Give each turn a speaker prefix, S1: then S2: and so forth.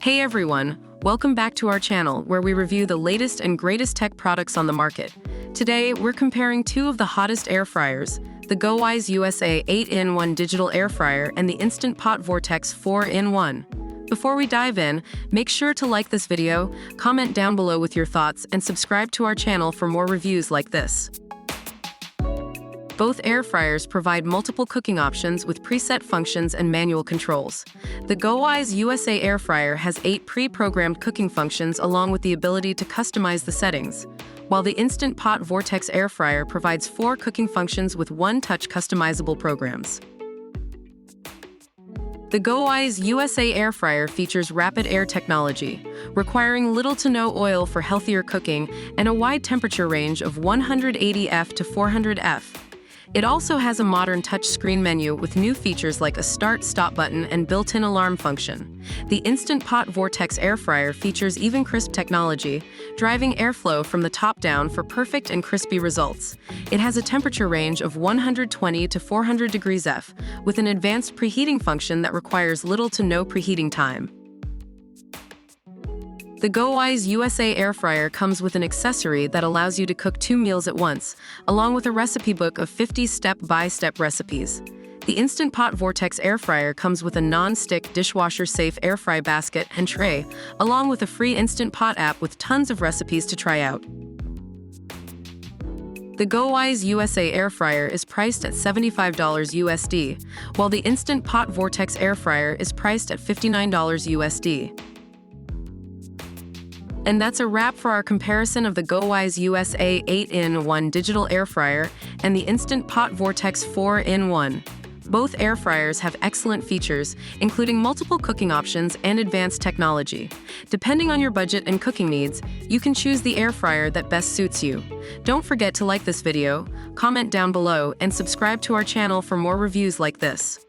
S1: Hey everyone, welcome back to our channel where we review the latest and greatest tech products on the market. Today, we're comparing two of the hottest air fryers, the GoWISE USA 8-in-1 digital air fryer and the Instant Pot Vortex 4-in-1. Before we dive in, make sure to like this video, comment down below with your thoughts, and subscribe to our channel for more reviews like this. Both air fryers provide multiple cooking options with preset functions and manual controls. The GoWISE USA air fryer has 8 pre-programmed cooking functions along with the ability to customize the settings, while the Instant Pot Vortex air fryer provides 4 cooking functions with one-touch customizable programs. The GoWISE USA air fryer features rapid air technology, requiring little to no oil for healthier cooking and a wide temperature range of 180 F to 400 F. It also has a modern touchscreen menu with new features like a start-stop button and built-in alarm function. The Instant Pot Vortex air fryer features even crisp technology, driving airflow from the top down for perfect and crispy results. It has a temperature range of 120 to 400 degrees F, with an advanced preheating function that requires little to no preheating time. The GoWISE USA air fryer comes with an accessory that allows you to cook 2 meals at once, along with a recipe book of 50 step-by-step recipes. The Instant Pot Vortex air fryer comes with a non-stick dishwasher-safe air fry basket and tray, along with a free Instant Pot app with tons of recipes to try out. The GoWISE USA air fryer is priced at $75 USD, while the Instant Pot Vortex air fryer is priced at $59 USD. And that's a wrap for our comparison of the GoWISE USA 8-in-1 digital air fryer and the Instant Pot Vortex 4-in-1. Both air fryers have excellent features, including multiple cooking options and advanced technology. Depending on your budget and cooking needs, you can choose the air fryer that best suits you. Don't forget to like this video, comment down below, and subscribe to our channel for more reviews like this.